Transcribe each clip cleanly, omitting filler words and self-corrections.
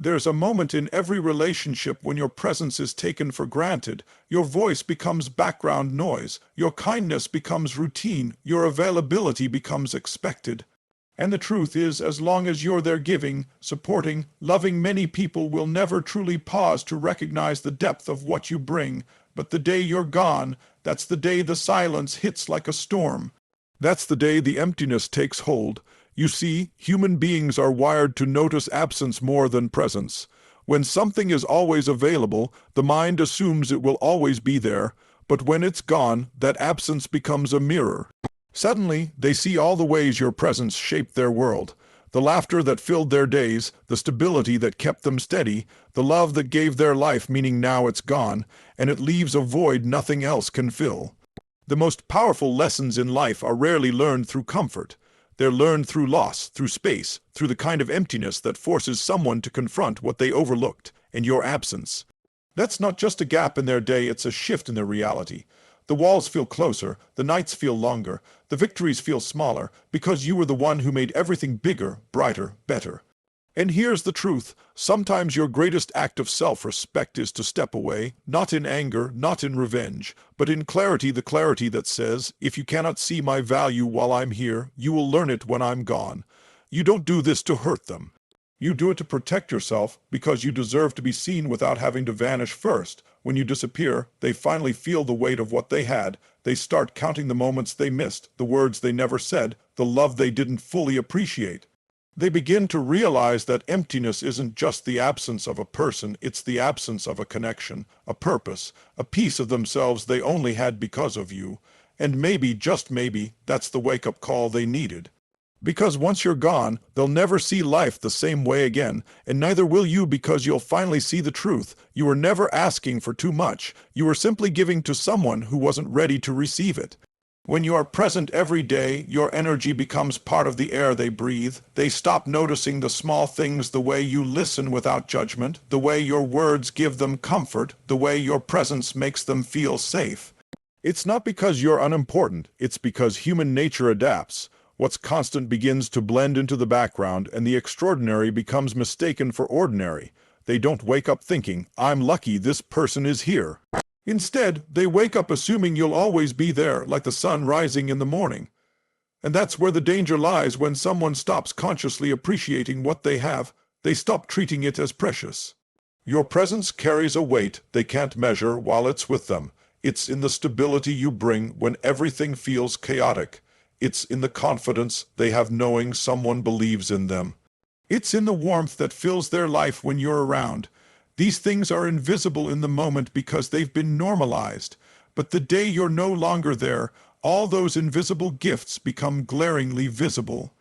There's a moment in every relationship when your presence is taken for granted. Your voice becomes background noise. Your kindness becomes routine. Your availability becomes expected. And the truth is, as long as you're there giving, supporting, loving, many people will never truly pause to recognize the depth of what you bring. But the day you're gone, that's the day the silence hits like a storm. That's the day the emptiness takes hold. You see, human beings are wired to notice absence more than presence. When something is always available, the mind assumes it will always be there, but when it's gone, that absence becomes a mirror. Suddenly, they see all the ways your presence shaped their world. The laughter that filled their days, the stability that kept them steady, the love that gave their life meaning. Now it's gone, and it leaves a void nothing else can fill. The most powerful lessons in life are rarely learned through comfort. They're learned through loss, through space, through the kind of emptiness that forces someone to confront what they overlooked, and your absence. That's not just a gap in their day, it's a shift in their reality. The walls feel closer, the nights feel longer, the victories feel smaller, because you were the one who made everything bigger, brighter, better. And here's the truth, sometimes your greatest act of self-respect is to step away, not in anger, not in revenge, but in clarity, the clarity that says, if you cannot see my value while I'm here, you will learn it when I'm gone. You don't do this to hurt them. You do it to protect yourself, because you deserve to be seen without having to vanish first. When you disappear, they finally feel the weight of what they had. They start counting the moments they missed, the words they never said, the love they didn't fully appreciate. They begin to realize that emptiness isn't just the absence of a person, it's the absence of a connection, a purpose, a piece of themselves they only had because of you. And maybe, just maybe, that's the wake-up call they needed. Because once you're gone, they'll never see life the same way again, and neither will you, because you'll finally see the truth. You were never asking for too much. You were simply giving to someone who wasn't ready to receive it. When you are present every day, your energy becomes part of the air they breathe. They stop noticing the small things, the way you listen without judgment, the way your words give them comfort, the way your presence makes them feel safe. It's not because you're unimportant, it's because human nature adapts. What's constant begins to blend into the background, and the extraordinary becomes mistaken for ordinary. They don't wake up thinking, I'm lucky this person is here. Instead, they wake up assuming you'll always be there, like the sun rising in the morning. And that's where the danger lies. When someone stops consciously appreciating what they have, they stop treating it as precious. Your presence carries a weight they can't measure while it's with them. It's in the stability you bring when everything feels chaotic. It's in the confidence they have knowing someone believes in them. It's in the warmth that fills their life when you're around. These things are invisible in the moment because they've been normalized. But the day you're no longer there, all those invisible gifts become glaringly visible.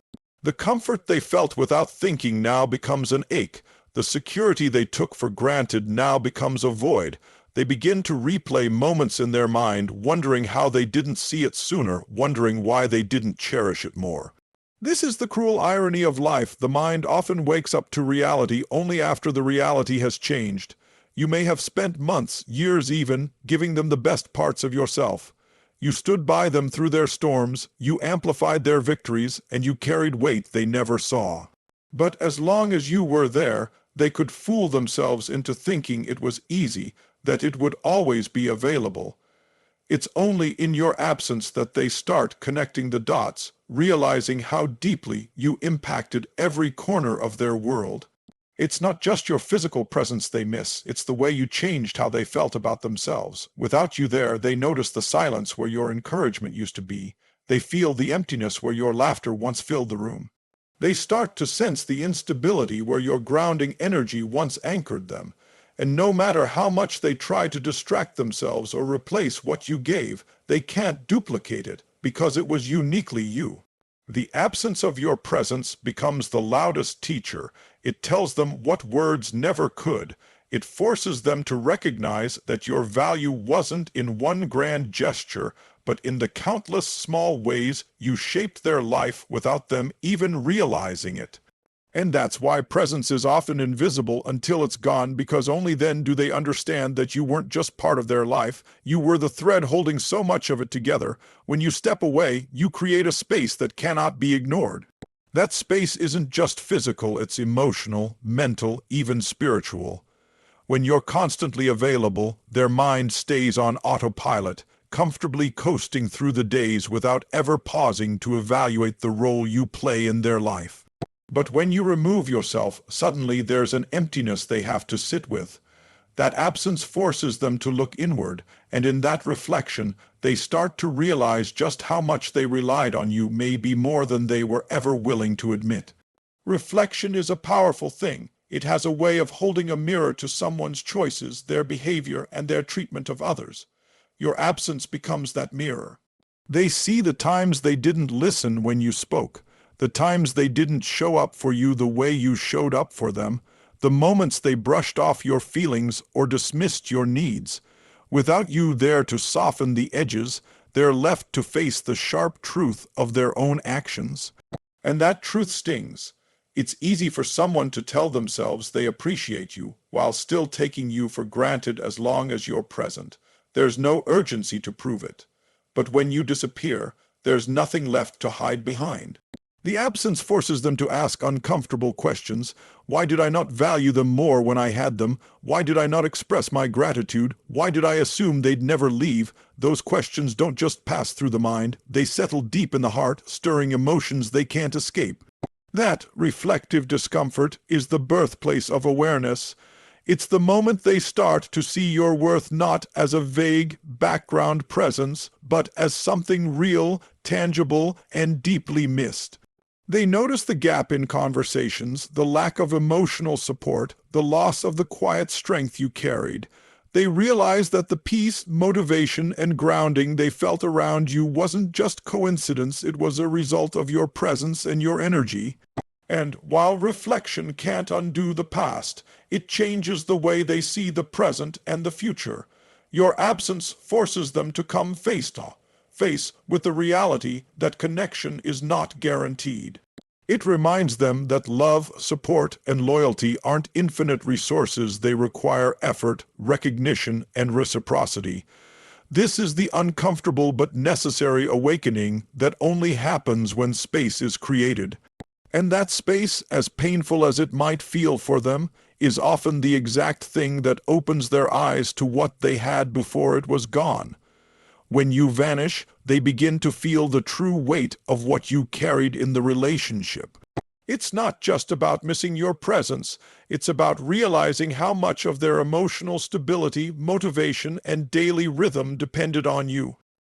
The comfort they felt without thinking now becomes an ache. The security they took for granted now becomes a void. They begin to replay moments in their mind, wondering how they didn't see it sooner, wondering why they didn't cherish it more. This is the cruel irony of life. The mind often wakes up to reality only after the reality has changed. You may have spent months, years even, giving them the best parts of yourself. You stood by them through their storms, you amplified their victories, and you carried weight they never saw. But as long as you were there, they could fool themselves into thinking it was easy, that it would always be available. It's only in your absence that they start connecting the dots, realizing how deeply you impacted every corner of their world. It's not just your physical presence they miss, it's the way you changed how they felt about themselves. Without you there, they notice the silence where your encouragement used to be. They feel the emptiness where your laughter once filled the room. They start to sense the instability where your grounding energy once anchored them. And no matter how much they try to distract themselves or replace what you gave, they can't duplicate it, because it was uniquely you. The absence of your presence becomes the loudest teacher. It tells them what words never could. It forces them to recognize that your value wasn't in one grand gesture, but in the countless small ways you shaped their life without them even realizing it. And that's why presence is often invisible until it's gone, because only then do they understand that you weren't just part of their life, you were the thread holding so much of it together. When you step away, you create a space that cannot be ignored. That space isn't just physical, it's emotional, mental, even spiritual. When you're constantly available, their mind stays on autopilot, comfortably coasting through the days without ever pausing to evaluate the role you play in their life. But when you remove yourself, suddenly there's an emptiness they have to sit with. That absence forces them to look inward, and in that reflection, they start to realize just how much they relied on you, maybe more than they were ever willing to admit. Reflection is a powerful thing. It has a way of holding a mirror to someone's choices, their behavior, and their treatment of others. Your absence becomes that mirror. They see the times they didn't listen when you spoke, the times they didn't show up for you the way you showed up for them, the moments they brushed off your feelings or dismissed your needs. Without you there to soften the edges, they're left to face the sharp truth of their own actions. And that truth stings. It's easy for someone to tell themselves they appreciate you while still taking you for granted as long as you're present. There's no urgency to prove it. But when you disappear, there's nothing left to hide behind. The absence forces them to ask uncomfortable questions. Why did I not value them more when I had them? Why did I not express my gratitude? Why did I assume they'd never leave? Those questions don't just pass through the mind. They settle deep in the heart, stirring emotions they can't escape. That reflective discomfort is the birthplace of awareness. It's the moment they start to see your worth not as a vague background presence, but as something real, tangible, and deeply missed. They notice the gap in conversations, the lack of emotional support, the loss of the quiet strength you carried. They realize that the peace, motivation, and grounding they felt around you wasn't just coincidence, it was a result of your presence and your energy. And while reflection can't undo the past, it changes the way they see the present and the future. Your absence forces them to come face with the reality that connection is not guaranteed. It reminds them that love, support, and loyalty aren't infinite resources. They require effort, recognition, and reciprocity. This is the uncomfortable but necessary awakening that only happens when space is created. And that space, as painful as it might feel for them, is often the exact thing that opens their eyes to what they had before it was gone. When you vanish, they begin to feel the true weight of what you carried in the relationship. It's not just about missing your presence, it's about realizing how much of their emotional stability, motivation, and daily rhythm depended on you.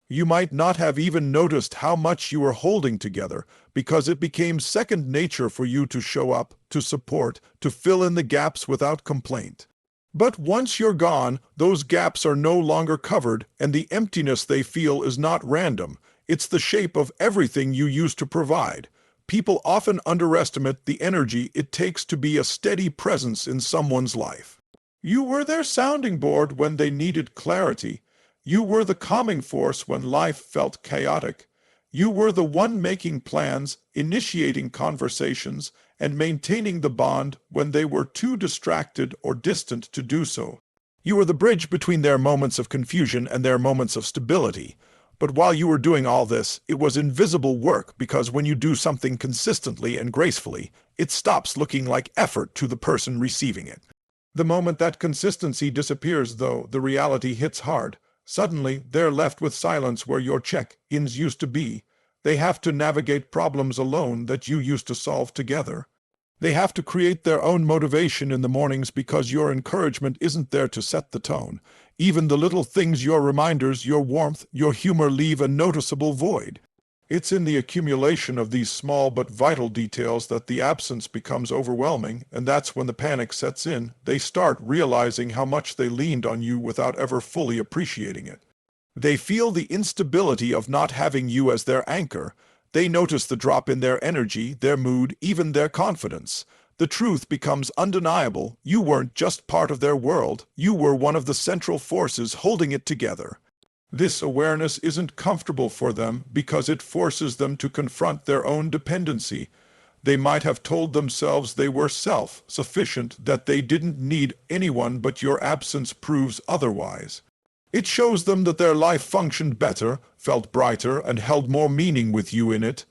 You might not have even noticed how much you were holding together, because it became second nature for you to show up, to support, to fill in the gaps without complaint. But once you're gone, those gaps are no longer covered, and the emptiness they feel is not random. It's the shape of everything you used to provide. People often underestimate the energy it takes to be a steady presence in someone's life. You were their sounding board when they needed clarity. You were the calming force when life felt chaotic. You were the one making plans, initiating conversations, and maintaining the bond when they were too distracted or distant to do so. You were the bridge between their moments of confusion and their moments of stability. But while you were doing all this, it was invisible work, because when you do something consistently and gracefully, it stops looking like effort to the person receiving it. The moment that consistency disappears, though, the reality hits hard. Suddenly, they're left with silence where your check-ins used to be. They have to navigate problems alone that you used to solve together. They have to create their own motivation in the mornings because your encouragement isn't there to set the tone. Even the little things, your reminders, your warmth, your humor, leave a noticeable void. It's in the accumulation of these small but vital details that the absence becomes overwhelming, and that's when the panic sets in. They start realizing how much they leaned on you without ever fully appreciating it. They feel the instability of not having you as their anchor. They notice the drop in their energy, their mood, even their confidence. The truth becomes undeniable. You weren't just part of their world. You were one of the central forces holding it together. This awareness isn't comfortable for them because it forces them to confront their own dependency. They might have told themselves they were self-sufficient, that they didn't need anyone, but your absence proves otherwise. It shows them that their life functioned better, felt brighter, and held more meaning with you in it.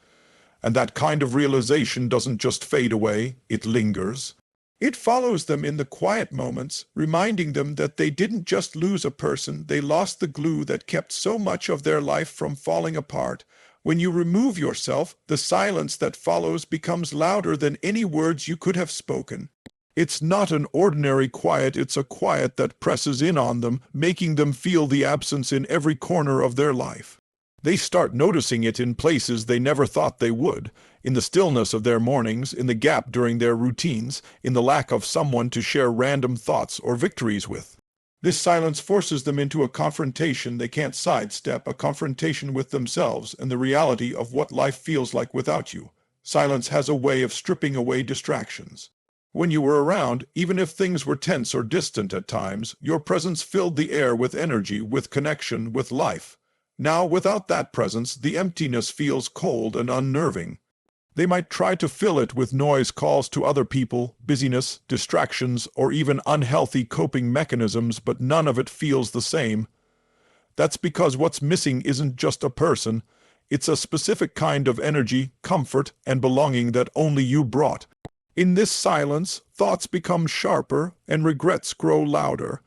And that kind of realization doesn't just fade away, it lingers. It follows them in the quiet moments, reminding them that they didn't just lose a person, they lost the glue that kept so much of their life from falling apart. When you remove yourself, the silence that follows becomes louder than any words you could have spoken. It's not an ordinary quiet, it's a quiet that presses in on them, making them feel the absence in every corner of their life. They start noticing it in places they never thought they would, in the stillness of their mornings, in the gap during their routines, in the lack of someone to share random thoughts or victories with. This silence forces them into a confrontation they can't sidestep, a confrontation with themselves and the reality of what life feels like without you. Silence has a way of stripping away distractions. When you were around, even if things were tense or distant at times, your presence filled the air with energy, with connection, with life. Now, without that presence, the emptiness feels cold and unnerving. They might try to fill it with noise, calls to other people, busyness, distractions, or even unhealthy coping mechanisms, but none of it feels the same. That's because what's missing isn't just a person. It's a specific kind of energy, comfort, and belonging that only you brought. In this silence, thoughts become sharper and regrets grow louder.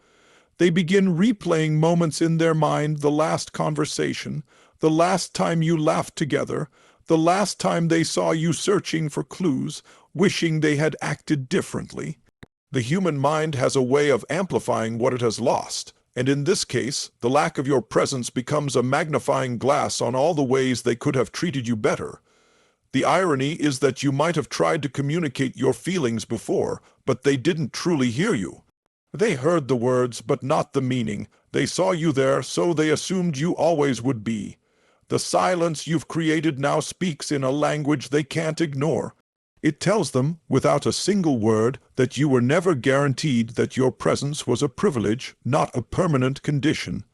They begin replaying moments in their mind, the last conversation, the last time you laughed together, the last time they saw you searching for clues, wishing they had acted differently. The human mind has a way of amplifying what it has lost, and in this case, the lack of your presence becomes a magnifying glass on all the ways they could have treated you better. The irony is that you might have tried to communicate your feelings before, but they didn't truly hear you. They heard the words, but not the meaning. They saw you there, so they assumed you always would be. The silence you've created now speaks in a language they can't ignore. It tells them, without a single word, that you were never guaranteed, that your presence was a privilege, not a permanent condition.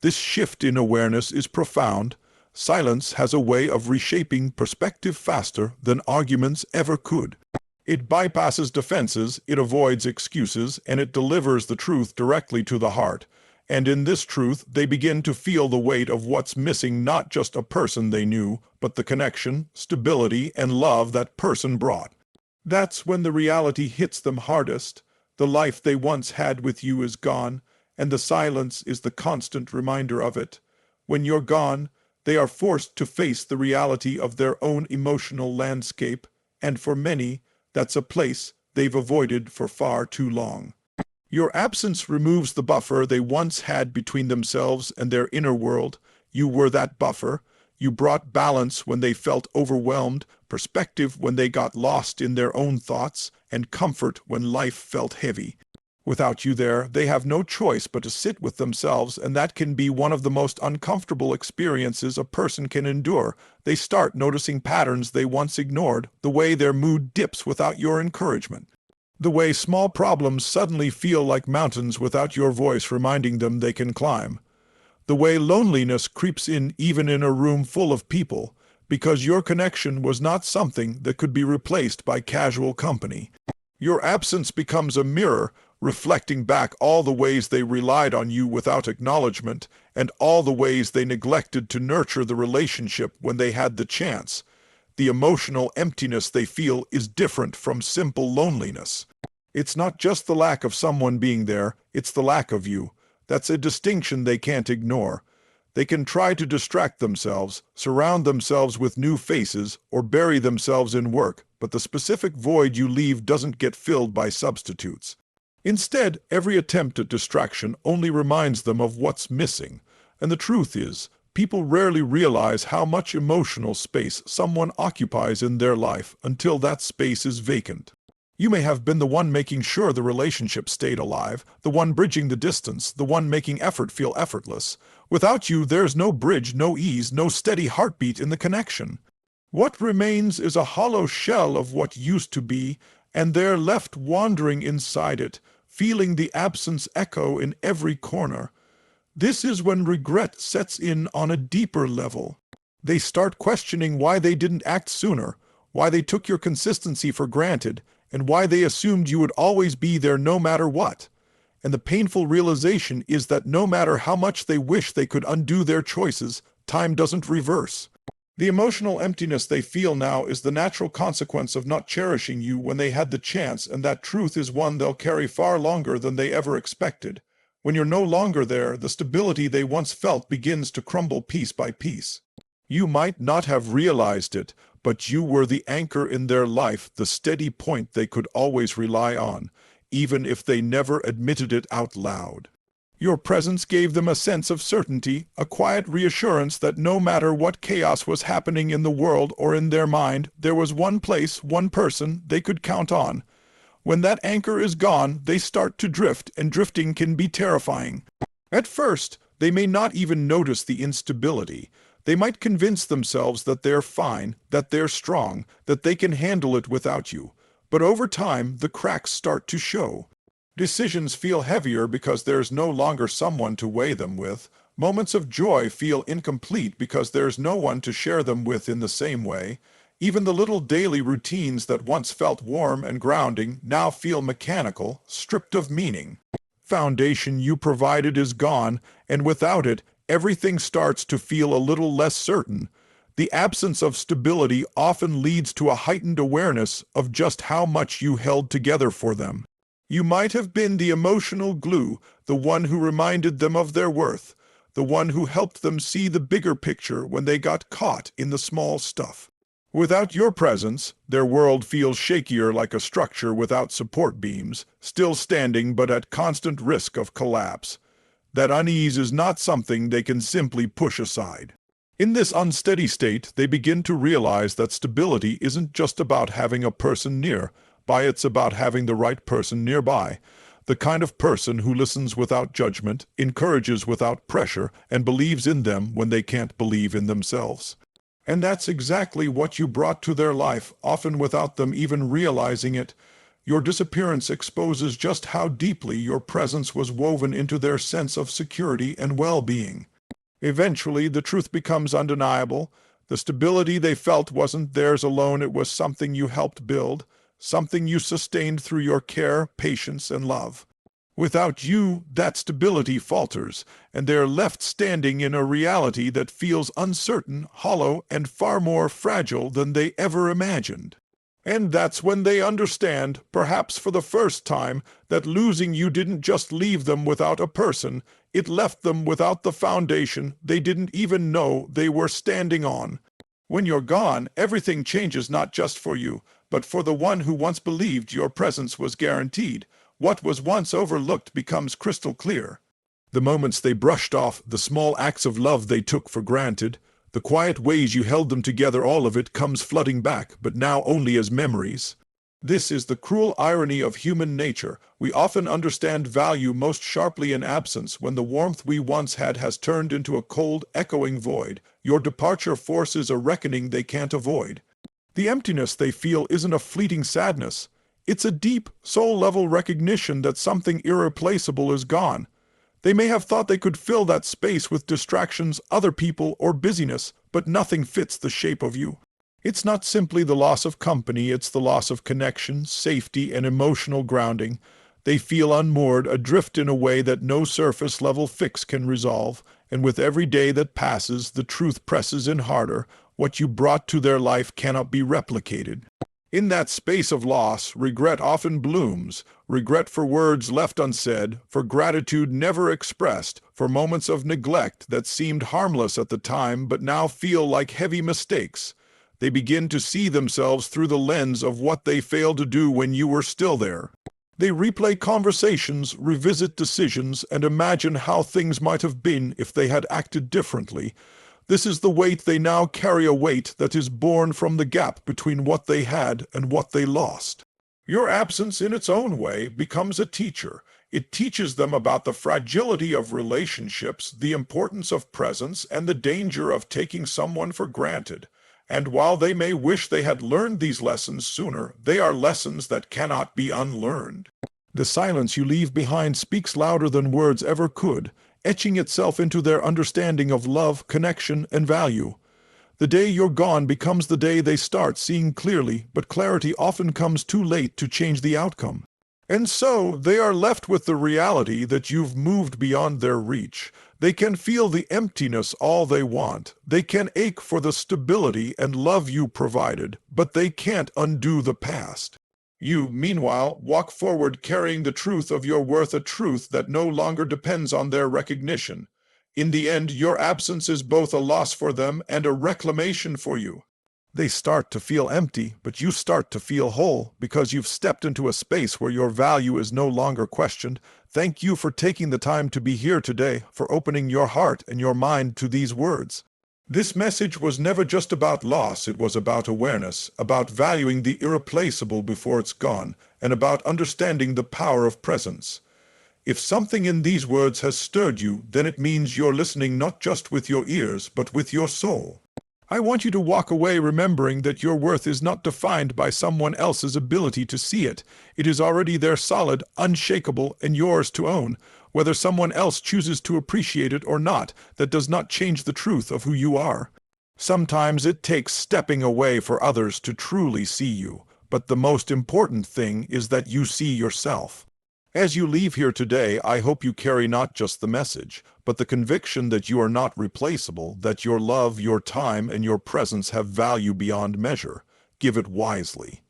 This shift in awareness is profound. Silence has a way of reshaping perspective faster than arguments ever could. It bypasses defenses, it avoids excuses, and it delivers the truth directly to the heart. And in this truth, they begin to feel the weight of what's missing, not just a person they knew, but the connection, stability, and love that person brought. That's when the reality hits them hardest. The life they once had with you is gone, and the silence is the constant reminder of it. When you're gone, they are forced to face the reality of their own emotional landscape, and for many, that's a place they've avoided for far too long. Your absence removes the buffer they once had between themselves and their inner world. You were that buffer. You brought balance when they felt overwhelmed, perspective when they got lost in their own thoughts, and comfort when life felt heavy. Without you there, they have no choice but to sit with themselves, and that can be one of the most uncomfortable experiences a person can endure. They start noticing patterns they once ignored, the way their mood dips without your encouragement, the way small problems suddenly feel like mountains without your voice reminding them they can climb, the way loneliness creeps in even in a room full of people, because your connection was not something that could be replaced by casual company. Your absence becomes a mirror, reflecting back all the ways they relied on you without acknowledgement, and all the ways they neglected to nurture the relationship when they had the chance. The emotional emptiness they feel is different from simple loneliness. It's not just the lack of someone being there, it's the lack of you. That's a distinction they can't ignore. They can try to distract themselves, surround themselves with new faces, or bury themselves in work, but the specific void you leave doesn't get filled by substitutes. Instead, every attempt at distraction only reminds them of what's missing. And the truth is, people rarely realize how much emotional space someone occupies in their life until that space is vacant. You may have been the one making sure the relationship stayed alive, the one bridging the distance, the one making effort feel effortless. Without you, there's no bridge, no ease, no steady heartbeat in the connection. What remains is a hollow shell of what used to be, and they're left wandering inside it, feeling the absence echo in every corner. This is when regret sets in on a deeper level. They start questioning why they didn't act sooner, why they took your consistency for granted, and why they assumed you would always be there no matter what. And the painful realization is that no matter how much they wish they could undo their choices, time doesn't reverse. The emotional emptiness they feel now is the natural consequence of not cherishing you when they had the chance, and that truth is one they'll carry far longer than they ever expected. When you're no longer there, the stability they once felt begins to crumble piece by piece. You might not have realized it, but you were the anchor in their life, the steady point they could always rely on, even if they never admitted it out loud. Your presence gave them a sense of certainty, a quiet reassurance that no matter what chaos was happening in the world or in their mind, there was one place, one person they could count on. When that anchor is gone, they start to drift, and drifting can be terrifying. At first, they may not even notice the instability. They might convince themselves that they're fine, that they're strong, that they can handle it without you. But over time, the cracks start to show. Decisions feel heavier because there's no longer someone to weigh them with. Moments of joy feel incomplete because there's no one to share them with in the same way. Even the little daily routines that once felt warm and grounding now feel mechanical, stripped of meaning. Foundation you provided is gone, and without it, everything starts to feel a little less certain. The absence of stability often leads to a heightened awareness of just how much you held together for them. You might have been the emotional glue, the one who reminded them of their worth, the one who helped them see the bigger picture when they got caught in the small stuff. Without your presence, their world feels shakier, like a structure without support beams, still standing but at constant risk of collapse. That unease is not something they can simply push aside. In this unsteady state, they begin to realize that stability isn't just about having a person near, it's about having the right person nearby. The kind of person who listens without judgment, encourages without pressure, and believes in them when they can't believe in themselves. And that's exactly what you brought to their life, often without them even realizing it. Your disappearance exposes just how deeply your presence was woven into their sense of security and well-being. Eventually, the truth becomes undeniable. The stability they felt wasn't theirs alone, it was something you helped build, something you sustained through your care, patience, and love. Without you, that stability falters, and they're left standing in a reality that feels uncertain, hollow, and far more fragile than they ever imagined. And that's when they understand, perhaps for the first time, that losing you didn't just leave them without a person, it left them without the foundation they didn't even know they were standing on. When you're gone, everything changes, not just for you, but for the one who once believed your presence was guaranteed. What was once overlooked becomes crystal clear. The moments they brushed off, the small acts of love they took for granted, the quiet ways you held them together, all of it comes flooding back, but now only as memories. This is the cruel irony of human nature. We often understand value most sharply in absence, when the warmth we once had has turned into a cold, echoing void. Your departure forces a reckoning they can't avoid. The emptiness they feel isn't a fleeting sadness. It's a deep, soul-level recognition that something irreplaceable is gone. They may have thought they could fill that space with distractions, other people, or busyness, but nothing fits the shape of you. It's not simply the loss of company, it's the loss of connection, safety, and emotional grounding. They feel unmoored, adrift in a way that no surface-level fix can resolve, and with every day that passes, the truth presses in harder. What you brought to their life cannot be replicated. In that space of loss, regret often blooms, regret for words left unsaid, for gratitude never expressed, for moments of neglect that seemed harmless at the time but now feel like heavy mistakes. They begin to see themselves through the lens of what they failed to do when you were still there. They replay conversations, revisit decisions, and imagine how things might have been if they had acted differently. This is the weight they now carry, a weight that is born from the gap between what they had and what they lost. Your absence, in its own way, becomes a teacher. It teaches them about the fragility of relationships, the importance of presence, and the danger of taking someone for granted. And while they may wish they had learned these lessons sooner, they are lessons that cannot be unlearned. The silence you leave behind speaks louder than words ever could, etching itself into their understanding of love, connection, and value. The day you're gone becomes the day they start seeing clearly, but clarity often comes too late to change the outcome. And so they are left with the reality that you've moved beyond their reach, They can feel the emptiness all they want. They can ache for the stability and love you provided, but they can't undo the past. You, meanwhile, walk forward carrying the truth of your worth, a truth that no longer depends on their recognition. In the end, your absence is both a loss for them and a reclamation for you. They start to feel empty, but you start to feel whole because you've stepped into a space where your value is no longer questioned. Thank you for taking the time to be here today, for opening your heart and your mind to these words. This message was never just about loss, it was about awareness, about valuing the irreplaceable before it's gone, and about understanding the power of presence. If something in these words has stirred you, then it means you're listening not just with your ears, but with your soul. I want you to walk away remembering that your worth is not defined by someone else's ability to see it. It is already there, solid, unshakable, and yours to own. Whether someone else chooses to appreciate it or not, that does not change the truth of who you are. Sometimes it takes stepping away for others to truly see you, but the most important thing is that you see yourself. As you leave here today, I hope you carry not just the message, but the conviction that you are not replaceable, that your love, your time, and your presence have value beyond measure. Give it wisely.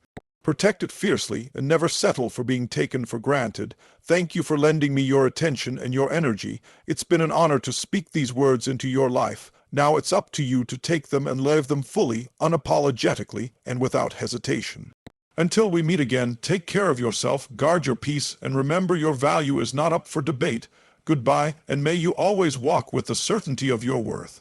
Protect it fiercely, and never settle for being taken for granted. Thank you for lending me your attention and your energy. It's been an honor to speak these words into your life. Now it's up to you to take them and live them fully, unapologetically, and without hesitation. Until we meet again, take care of yourself, guard your peace, and remember your value is not up for debate. Goodbye, and may you always walk with the certainty of your worth.